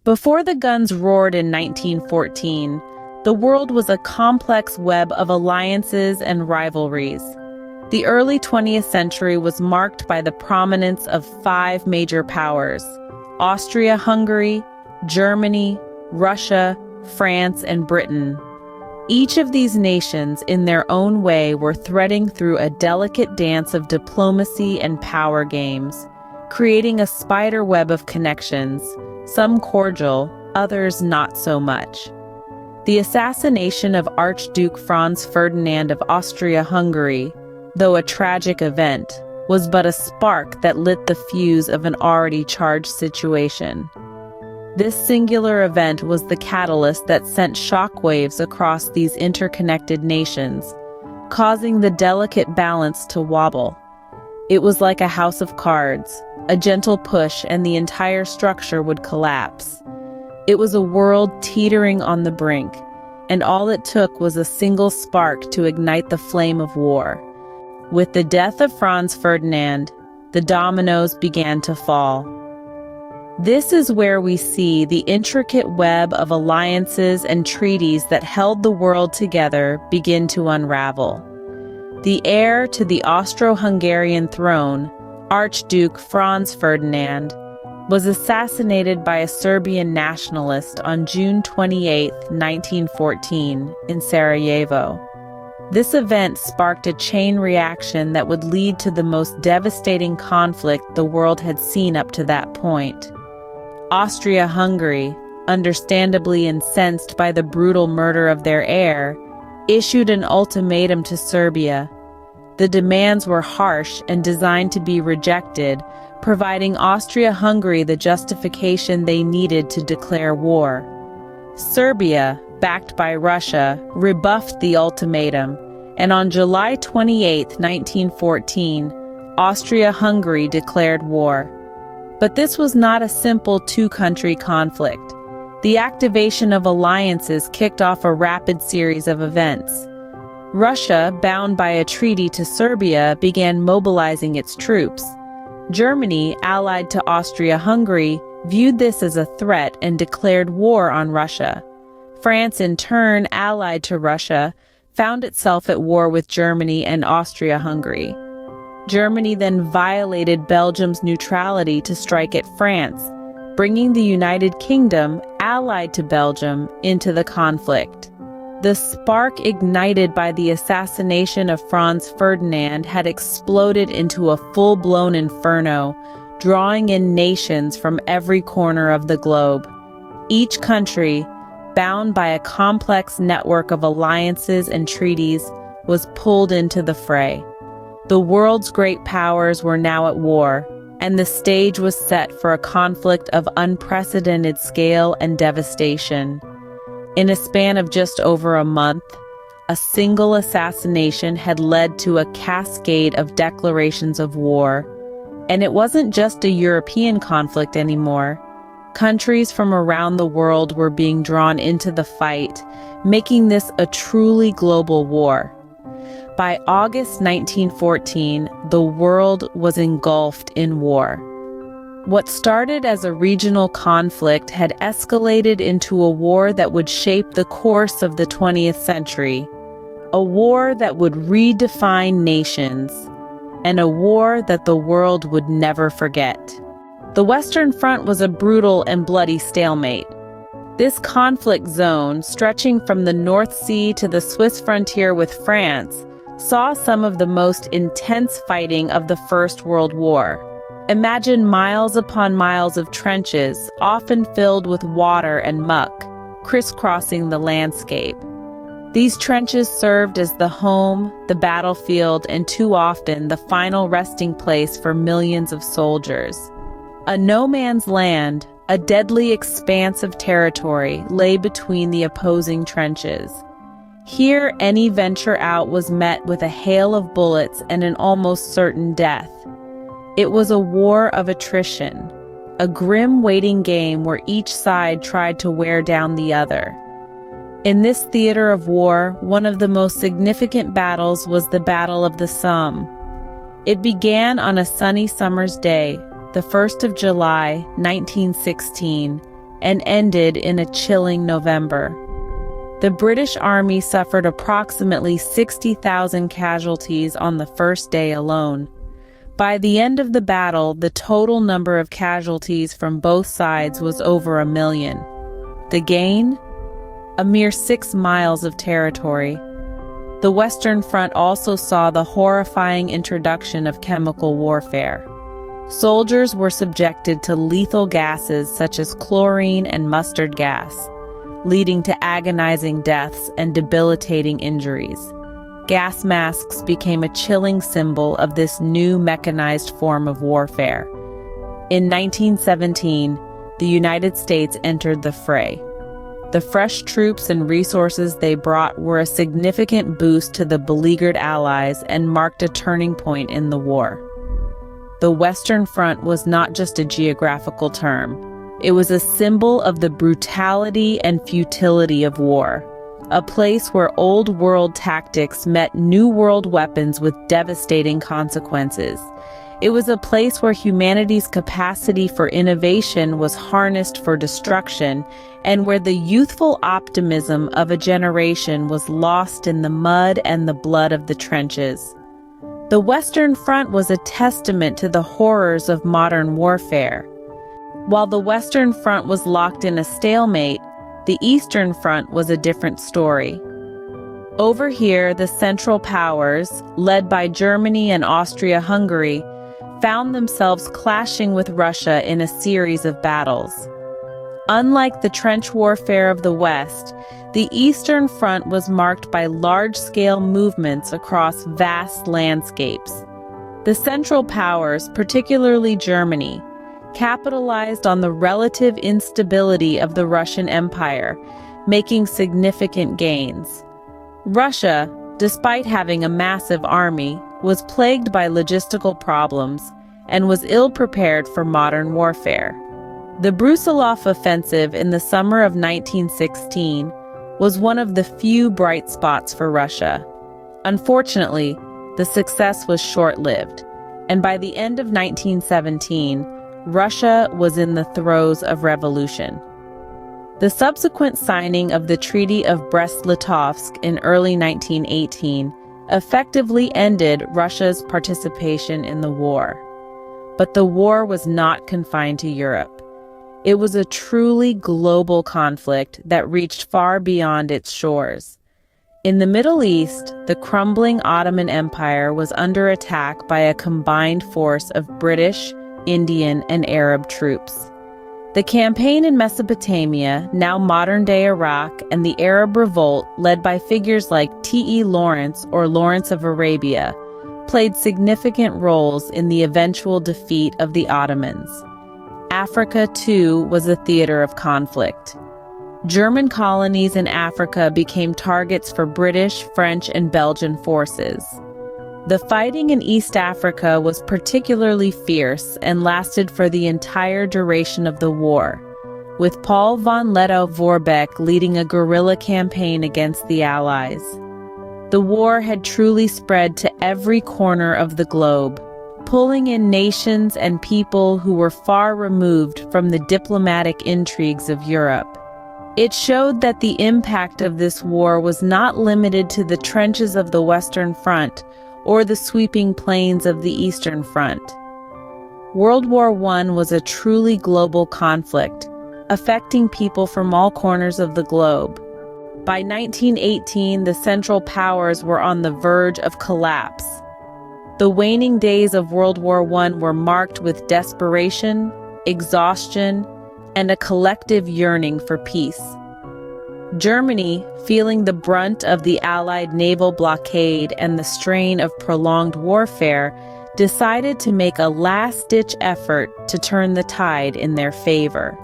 Before the guns roared in 1914, the world was a complex web of alliances and rivalries. The early 20th century was marked by the prominence of five major powers: Austria-Hungary, Germany, Russia, France, and Britain. Each of these nations, in their own way, were threading through a delicate dance of diplomacy and power games, creating a spider web of connections, some cordial, others not so much. The assassination of Archduke Franz Ferdinand of Austria-Hungary, though a tragic event, was but a spark that lit the fuse of an already charged situation. This singular event was the catalyst that sent shockwaves across these interconnected nations, causing the delicate balance to wobble. It was like a house of cards. A gentle push and the entire structure would collapse. It was a world teetering on the brink, and all it took was a single spark to ignite the flame of war. With the death of Franz Ferdinand, the dominoes began to fall. This is where we see the intricate web of alliances and treaties that held the world together begin to unravel. The heir to the Austro-Hungarian throne, Archduke Franz Ferdinand, was assassinated by a Serbian nationalist on June 28, 1914, in Sarajevo. This event sparked a chain reaction that would lead to the most devastating conflict the world had seen up to that point. Austria-Hungary, understandably incensed by the brutal murder of their heir, issued an ultimatum to Serbia. The demands were harsh and designed to be rejected, providing Austria-Hungary the justification they needed to declare war. Serbia, backed by Russia, rebuffed the ultimatum, and on July 28, 1914, Austria-Hungary declared war. But this was not a simple two-country conflict. The activation of alliances kicked off a rapid series of events. Russia, bound by a treaty to Serbia, began mobilizing its troops. Germany, allied to Austria-Hungary, viewed this as a threat and declared war on Russia. France, in turn, allied to Russia, found itself at war with Germany and Austria-Hungary. Germany then violated Belgium's neutrality to strike at France, bringing the United Kingdom, allied to Belgium, into the conflict. The spark ignited by the assassination of Franz Ferdinand had exploded into a full-blown inferno, drawing in nations from every corner of the globe. Each country, bound by a complex network of alliances and treaties, was pulled into the fray. The world's great powers were now at war, and the stage was set for a conflict of unprecedented scale and devastation. In a span of just over a month, a single assassination had led to a cascade of declarations of war. And it wasn't just a European conflict anymore. Countries from around the world were being drawn into the fight, making this a truly global war. By August 1914, the world was engulfed in war. What started as a regional conflict had escalated into a war that would shape the course of the 20th century, a war that would redefine nations, and a war that the world would never forget. The Western Front was a brutal and bloody stalemate. This conflict zone, stretching from the North Sea to the Swiss frontier with France, saw some of the most intense fighting of the First World War. Imagine miles upon miles of trenches, often filled with water and muck, crisscrossing the landscape. These trenches served as the home, the battlefield, and too often the final resting place for millions of soldiers. A no-man's land, a deadly expanse of territory, lay between the opposing trenches. Here, any venture out was met with a hail of bullets and an almost certain death. It was a war of attrition, a grim waiting game where each side tried to wear down the other. In this theater of war, one of the most significant battles was the Battle of the Somme. It began on a sunny summer's day, the 1st of July, 1916, and ended in a chilling November. The British Army suffered approximately 60,000 casualties on the first day alone. By the end of the battle, the total number of casualties from both sides was over 1 million. The gain? A mere 6 miles of territory. The Western Front also saw the horrifying introduction of chemical warfare. Soldiers were subjected to lethal gases such as chlorine and mustard gas, leading to agonizing deaths and debilitating injuries. Gas masks became a chilling symbol of this new mechanized form of warfare. In 1917, the United States entered the fray. The fresh troops and resources they brought were a significant boost to the beleaguered Allies and marked a turning point in the war. The Western Front was not just a geographical term. It was a symbol of the brutality and futility of war, a place where old world tactics met new world weapons with devastating consequences. It was a place where humanity's capacity for innovation was harnessed for destruction, and where the youthful optimism of a generation was lost in the mud and the blood of the trenches. The Western Front was a testament to the horrors of modern warfare. While the Western Front was locked in a stalemate, the Eastern Front was a different story. Over here, the Central Powers, led by Germany and Austria-Hungary, found themselves clashing with Russia in a series of battles. Unlike the trench warfare of the West, the Eastern Front was marked by large-scale movements across vast landscapes. The Central Powers, particularly Germany, capitalized on the relative instability of the Russian Empire, making significant gains. Russia, despite having a massive army, was plagued by logistical problems and was ill-prepared for modern warfare. The Brusilov offensive in the summer of 1916 was one of the few bright spots for Russia. Unfortunately, the success was short-lived, and by the end of 1917, Russia was in the throes of revolution. The subsequent signing of the Treaty of Brest-Litovsk in early 1918 effectively ended Russia's participation in the war. But the war was not confined to Europe. It was a truly global conflict that reached far beyond its shores. In the Middle East, the crumbling Ottoman Empire was under attack by a combined force of British, Indian, and Arab troops. The campaign in Mesopotamia, now modern-day Iraq, and the Arab Revolt, led by figures like T.E. Lawrence or Lawrence of Arabia, played significant roles in the eventual defeat of the Ottomans. Africa, too, was a theater of conflict. German colonies in Africa became targets for British, French, and Belgian forces. The fighting in East Africa was particularly fierce and lasted for the entire duration of the war, with Paul von Lettow-Vorbeck leading a guerrilla campaign against the Allies. The war had truly spread to every corner of the globe, pulling in nations and people who were far removed from the diplomatic intrigues of Europe. It showed that the impact of this war was not limited to the trenches of the Western Front or the sweeping plains of the Eastern Front. World War I was a truly global conflict, affecting people from all corners of the globe. By 1918, the Central Powers were on the verge of collapse. The waning days of World War I were marked with desperation, exhaustion, and a collective yearning for peace. Germany, feeling the brunt of the Allied naval blockade and the strain of prolonged warfare, decided to make a last-ditch effort to turn the tide in their favor.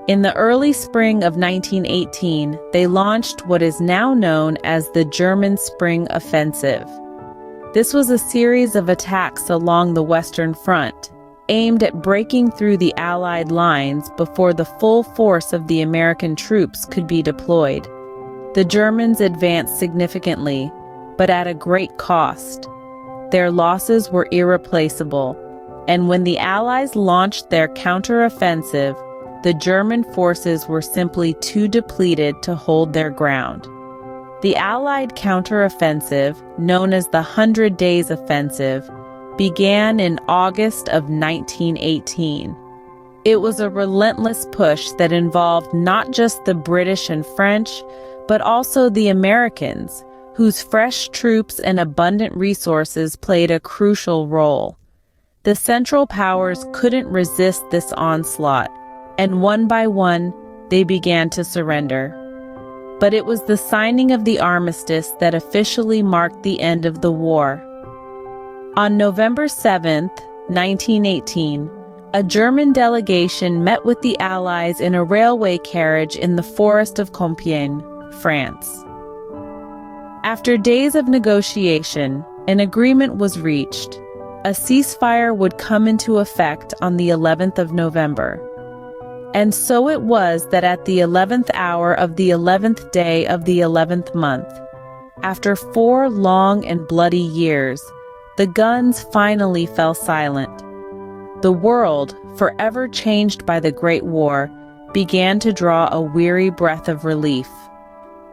In the early spring of 1918, they launched what is now known as the German Spring Offensive. This was a series of attacks along the Western Front, aimed at breaking through the Allied lines before the full force of the American troops could be deployed. The Germans advanced significantly, but at a great cost. Their losses were irreplaceable, and when the Allies launched their counteroffensive, the German forces were simply too depleted to hold their ground. The Allied counteroffensive, known as the 100 Days Offensive, began in August of 1918. It was a relentless push that involved not just the British and French, but also the Americans, whose fresh troops and abundant resources played a crucial role. The Central Powers couldn't resist this onslaught, and one by one, they began to surrender. But it was the signing of the armistice that officially marked the end of the war. On November 7, 1918, a German delegation met with the Allies in a railway carriage in the forest of Compiègne, France. After days of negotiation, an agreement was reached. A ceasefire would come into effect on the 11th of November. And so it was that at the 11th hour of the 11th day of the 11th month, after 4 long and bloody years, the guns finally fell silent. The world, forever changed by the Great War, began to draw a weary breath of relief.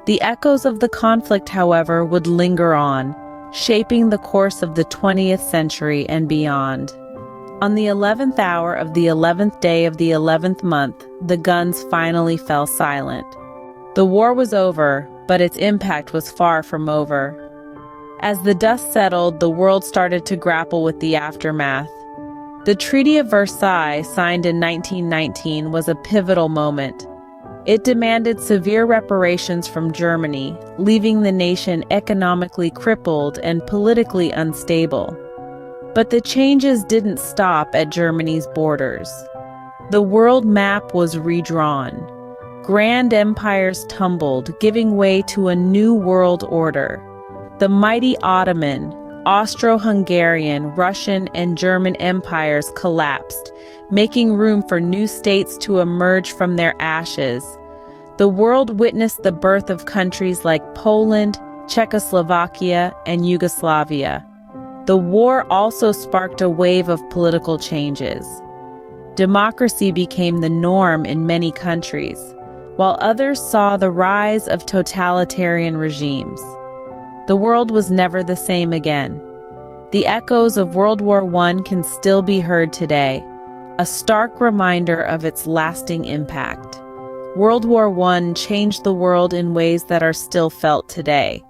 The echoes of the conflict, however, would linger on, shaping the course of the 20th century and beyond. On the 11th hour of the 11th day of the 11th month, the guns finally fell silent. The war was over, but its impact was far from over. As the dust settled, the world started to grapple with the aftermath. The Treaty of Versailles, signed in 1919, was a pivotal moment. It demanded severe reparations from Germany, leaving the nation economically crippled and politically unstable. But the changes didn't stop at Germany's borders. The world map was redrawn. Grand empires tumbled, giving way to a new world order. The mighty Ottoman, Austro-Hungarian, Russian, and German empires collapsed, making room for new states to emerge from their ashes. The world witnessed the birth of countries like Poland, Czechoslovakia, and Yugoslavia. The war also sparked a wave of political changes. Democracy became the norm in many countries, while others saw the rise of totalitarian regimes. The world was never the same again. The echoes of World War I can still be heard today, a stark reminder of its lasting impact. World War I changed the world in ways that are still felt today.